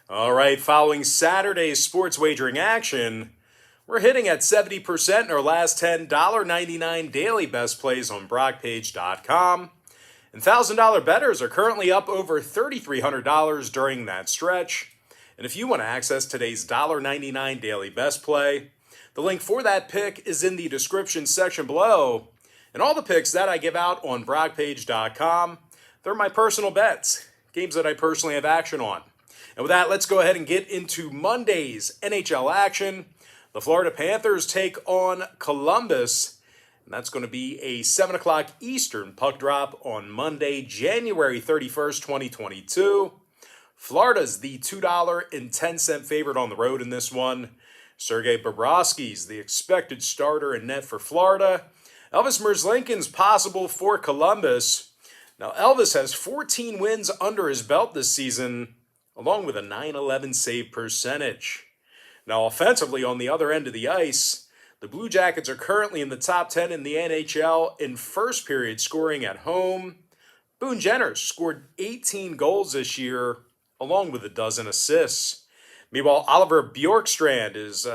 All right, following Saturday's sports wagering action, we're hitting at 70% in our last 10 $1.99 daily best plays on BrockPage.com. And $1,000 bettors are currently up over $3,300 during that stretch. And if you want to access today's $1.99 daily best play, the link for that pick is in the description section below. And all the picks that I give out on BrockPage.com, they're my personal bets, games that I personally have action on. And with that, let's go ahead and get into Monday's NHL action. The Florida Panthers take on Columbus, and that's going to be a 7 o'clock Eastern puck drop on Monday, January 31st, 2022. Florida's the $2.10 favorite on the road in this one. Sergei Bobrovsky's the expected starter in net for Florida. Elvis Merzlikins possible for Columbus. Now, Elvis has 14 wins under his belt this season, along with a .911 save percentage. Now, offensively, on the other end of the ice, the Blue Jackets are currently in the top 10 in the NHL in first period scoring at home. Boone Jenner scored 18 goals this year, along with a dozen assists. Meanwhile, Oliver Bjorkstrand is,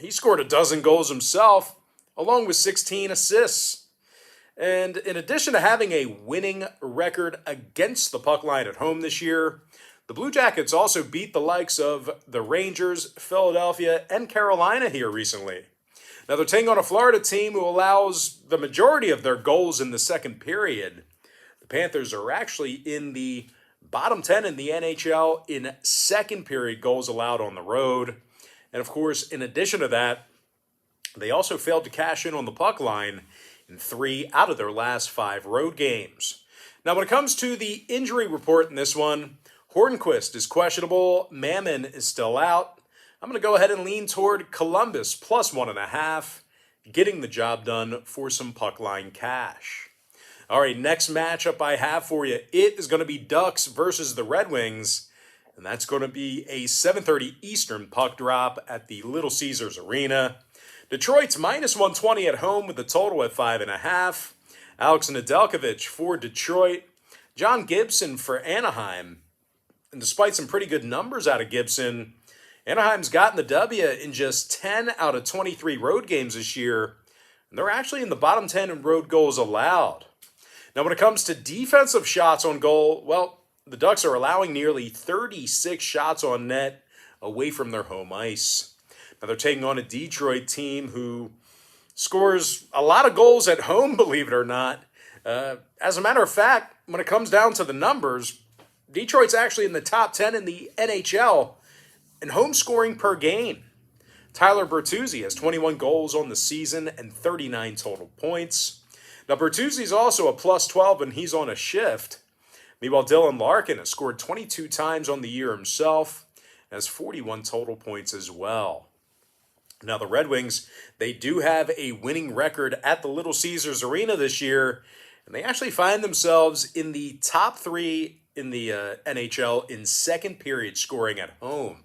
he scored a dozen goals himself, along with 16 assists. And in addition to having a winning record against the puck line at home this year, the Blue Jackets also beat the likes of the Rangers, Philadelphia, and Carolina here recently. Now they're taking on a Florida team who allows the majority of their goals in the second period. The Panthers are actually in the bottom 10 in the NHL in second period goals allowed on the road. And of course, in addition to that, they also failed to cash in on the puck line in 3 out of their last 5 road games. Now when it comes to the injury report in this one, Hornquist is questionable. Mammon is still out. I'm going to go ahead and lean toward Columbus plus 1.5, getting the job done for some puck line cash. All right, next matchup I have for you, it is going to be Ducks versus the Red Wings, and that's going to be a 7:30 Eastern puck drop at the Little Caesars Arena. Detroit's minus 120 at home with the total at 5.5. Alex Nedeljkovic for Detroit. John Gibson for Anaheim. And despite some pretty good numbers out of Gibson, Anaheim's gotten the W in just 10 out of 23 road games this year, and they're actually in the bottom 10 in road goals allowed. Now, when it comes to defensive shots on goal, well, the Ducks are allowing nearly 36 shots on net away from their home ice. Now, they're taking on a Detroit team who scores a lot of goals at home, believe it or not. As a matter of fact, when it comes down to the numbers, Detroit's actually in the top 10 in the NHL in home scoring per game. Tyler Bertuzzi has 21 goals on the season and 39 total points. Now, Bertuzzi's also a plus 12 when he's on a shift. Meanwhile, Dylan Larkin has scored 22 times on the year himself and has 41 total points as well. Now, the Red Wings, they do have a winning record at the Little Caesars Arena this year, and they actually find themselves in the top 3 in the NHL in second period scoring at home.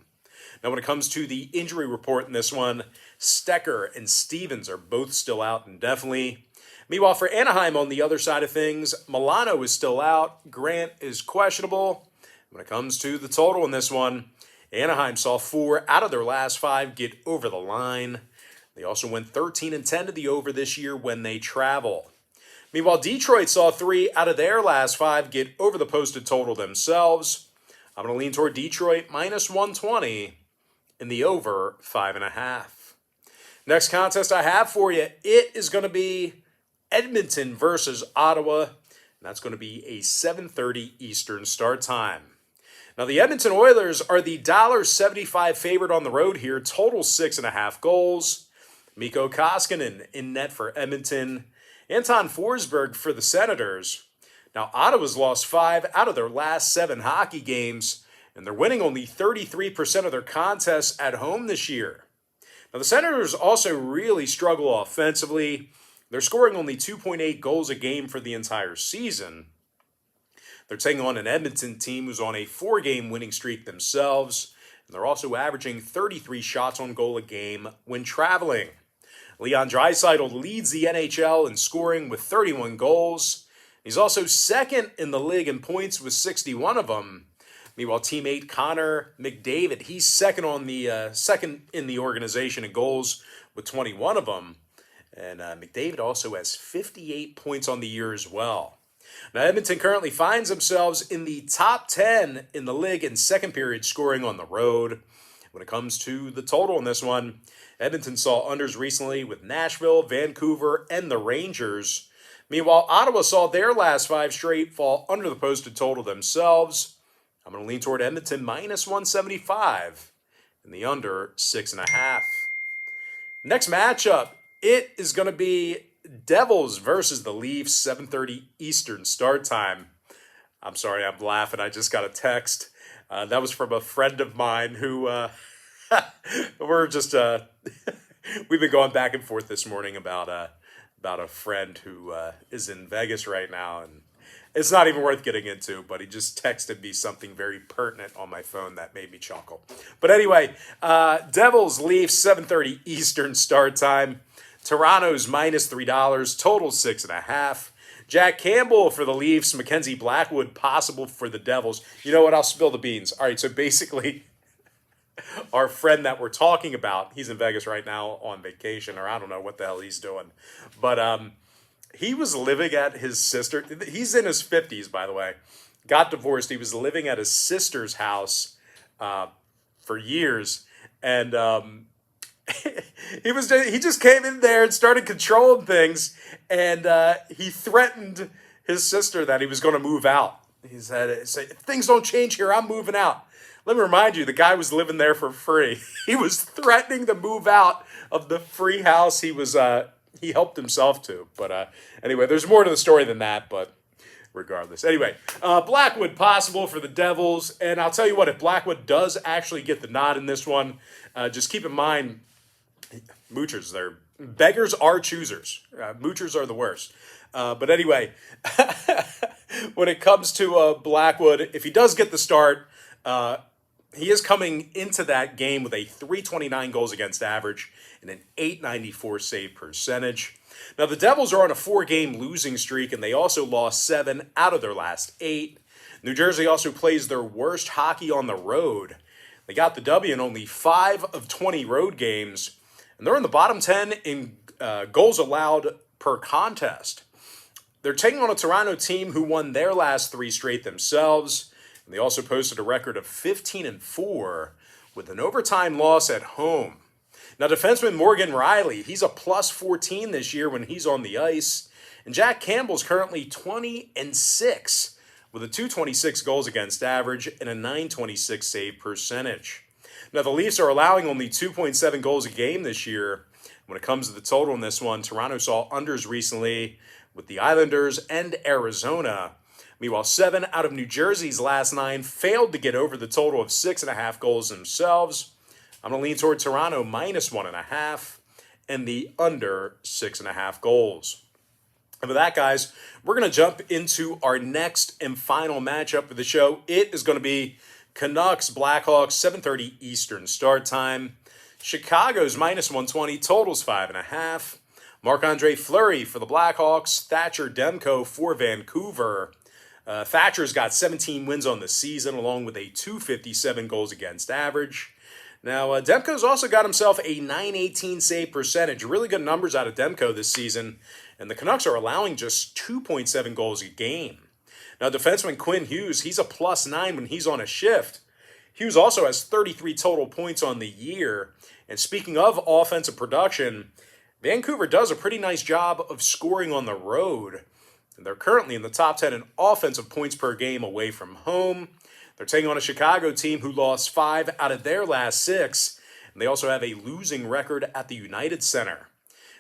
Now, when it comes to the injury report in this one, Stecker and Stevens are both still out indefinitely. Meanwhile, for Anaheim on the other side of things, Milano is still out. Grant is questionable. When it comes to the total in this one, Anaheim saw 4 out of their last 5 get over the line. They also went 13-10 to the over this year when they travel. Meanwhile, Detroit saw 3 out of their last 5 get over the posted total themselves. I'm going to lean toward Detroit minus 120 in the over 5.5. Next contest I have for you, it is going to be Edmonton versus Ottawa. And that's going to be a 7:30 Eastern start time. Now, the Edmonton Oilers are the $1.75 favorite on the road here, total 6.5 goals. Mikko Koskinen in net for Edmonton. Anton Forsberg for the Senators. Now, Ottawa's lost 5 out of their last 7 hockey games, and they're winning only 33% of their contests at home this year. Now, the Senators also really struggle offensively. They're scoring only 2.8 goals a game for the entire season. They're taking on an Edmonton team who's on a 4-game winning streak themselves, and they're also averaging 33 shots on goal a game when traveling. Leon Draisaitl leads the NHL in scoring with 31 goals. He's also second in the league in points with 61 of them. Meanwhile, teammate Connor McDavid, he's second in the organization in goals with 21 of them. And McDavid also has 58 points on the year as well. Now, Edmonton currently finds themselves in the top 10 in the league in second period scoring on the road. When it comes to the total in this one, Edmonton saw unders recently with Nashville, Vancouver, and the Rangers. Meanwhile, Ottawa saw their last 5 straight fall under the posted total themselves. I'm going to lean toward Edmonton minus 175 and the under 6.5. Next matchup, it is going to be Devils versus the Leafs, 7:30 Eastern start time. I'm sorry, I'm laughing. I just got a text. That was from a friend of mine who we're just we've been going back and forth this morning about a friend who is in Vegas right now, and it's not even worth getting into, but he just texted me something very pertinent on my phone that made me chuckle. But anyway, Devils, Leafs, 7:30 Eastern start time. Toronto's minus $3, total 6.5. Jack Campbell for the Leafs, Mackenzie Blackwood possible for the Devils. You know what? I'll spill the beans. All right, so basically, our friend that we're talking about, he's in Vegas right now on vacation, or I don't know what the hell he's doing. But he was living at his sister. He's in his 50s, by the way. Got divorced. He was living at his sister's house for years. And he just came in there and started controlling things. And he threatened his sister that he was going to move out. He said, if things don't change here, I'm moving out. Let me remind you, the guy was living there for free. He was threatening to move out of the free house he helped himself to. But anyway, there's more to the story than that, but regardless. Anyway, Blackwood possible for the Devils. And I'll tell you what, if Blackwood does actually get the nod in this one, just keep in mind, moochers, beggars are choosers. Moochers are the worst. But anyway, when it comes to Blackwood, if he does get the start, he is coming into that game with a 329 goals against average and an 894 save percentage. Now, the Devils are on a 4-game losing streak, and they also lost 7 out of their last 8. New Jersey also plays their worst hockey on the road. They got the W in only 5 of 20 road games, and they're in the bottom 10 in goals allowed per contest. They're taking on a Toronto team who won their last 3 straight themselves. And they also posted a record of 15-4 with an overtime loss at home. Now, defenseman Morgan Riley, he's a plus 14 this year when he's on the ice. And Jack Campbell's currently 20-6 with a 226 goals against average and a 926 save percentage. Now, the Leafs are allowing only 2.7 goals a game this year. When it comes to the total in this one, Toronto saw unders recently with the Islanders and Arizona. Meanwhile, 7 out of New Jersey's last 9 failed to get over the total of 6.5 goals themselves. I'm going to lean toward Toronto minus 1.5 and the under 6.5 goals. And with that, guys, we're going to jump into our next and final matchup of the show. It is going to be Canucks Blackhawks, 7:30 Eastern start time. Chicago's minus 120, totals 5.5. Marc-Andre Fleury for the Blackhawks, Thatcher Demko for Vancouver. Thatcher's got 17 wins on the season, along with a 257 goals against average. Now, Demko's also got himself a 918 save percentage. Really good numbers out of Demko this season, and the Canucks are allowing just 2.7 goals a game. Now, defenseman Quinn Hughes, he's a plus 9 when he's on a shift. Hughes also has 33 total points on the year. And speaking of offensive production, Vancouver does a pretty nice job of scoring on the road. And they're currently in the top 10 in offensive points per game away from home. They're taking on a Chicago team who lost 5 out of their last 6. And they also have a losing record at the United Center.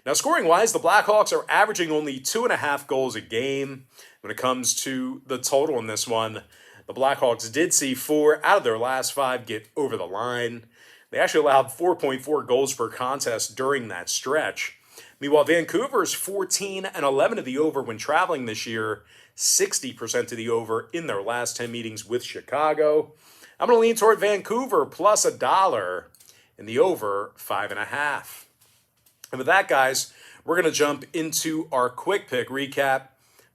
Now, scoring-wise, the Blackhawks are averaging only 2.5 goals a game. When it comes to the total in this one, the Blackhawks did see 4 out of their last 5 get over the line. They actually allowed 4.4 goals per contest during that stretch. Meanwhile, Vancouver's 14-11 to the over when traveling this year, 60% to the over in their last 10 meetings with Chicago. I'm going to lean toward Vancouver plus $1 in the over 5.5. And with that, guys, we're going to jump into our quick pick recap.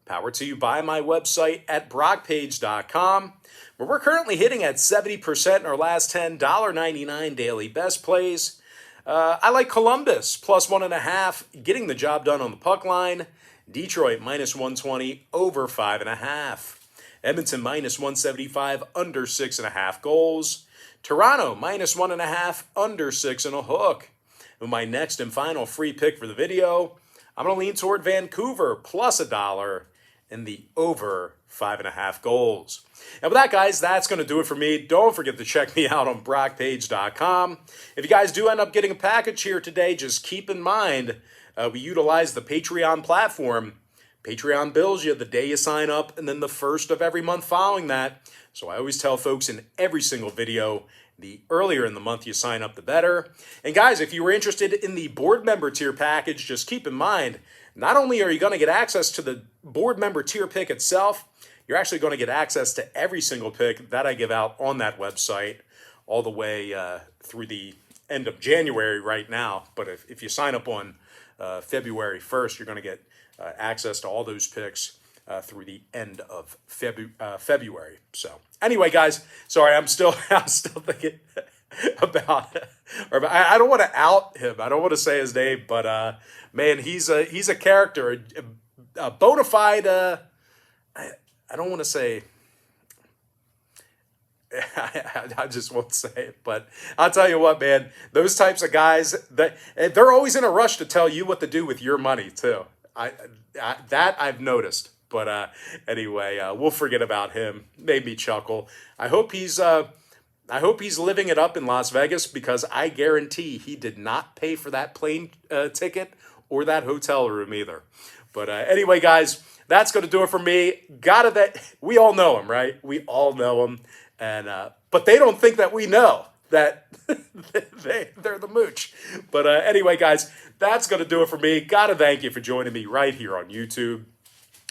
powered to you by my website at brockpage.com, where we're currently hitting at 70% in our last 10 $1.99 daily best plays. I like Columbus, plus 1.5, getting the job done on the puck line. Detroit, minus 120, over 5.5. Edmonton, minus 175, under 6.5 goals. Toronto, minus 1.5, under 6.5. With my next and final free pick for the video, I'm going to lean toward Vancouver, plus $1, and the over 5.5 goals. And with that, guys, that's going to do it for me. Don't forget to check me out on brockpage.com. If you guys do end up getting a package here today, just keep in mind we utilize the Patreon platform. Patreon bills you the day you sign up and then the first of every month following that. So I always tell folks in every single video, the earlier in the month you sign up, the better. And guys, if you were interested in the board member tier package, just keep in mind, not only are you going to get access to the board member tier pick itself, you're actually going to get access to every single pick that I give out on that website all the way through the end of January right now. But if you sign up on February 1st, you're going to get access to all those picks through the end of February. So anyway, guys, sorry, I'm still thinking about I don't want to out him. I don't want to say his name, but man, he's a character, a bona fide. I don't want to say. I just won't say it, but I'll tell you what, man. Those types of guys, they're always in a rush to tell you what to do with your money too. That I've noticed. But anyway, we'll forget about him. Made me chuckle. I hope he's living it up in Las Vegas, because I guarantee he did not pay for that plane ticket or that hotel room either. But anyway, guys, that's going to do it for me. We all know him, right? We all know him, and but they don't think that we know that they're the mooch. But anyway, guys, that's going to do it for me. Gotta thank you for joining me right here on YouTube.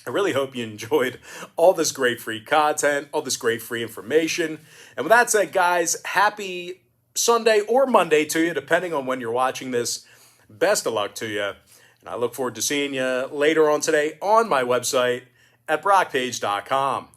I really hope you enjoyed all this great free content, all this great free information. And with that said, guys, happy Sunday or Monday to you, depending on when you're watching this. Best of luck to you. And I look forward to seeing you later on today on my website at brockpage.com.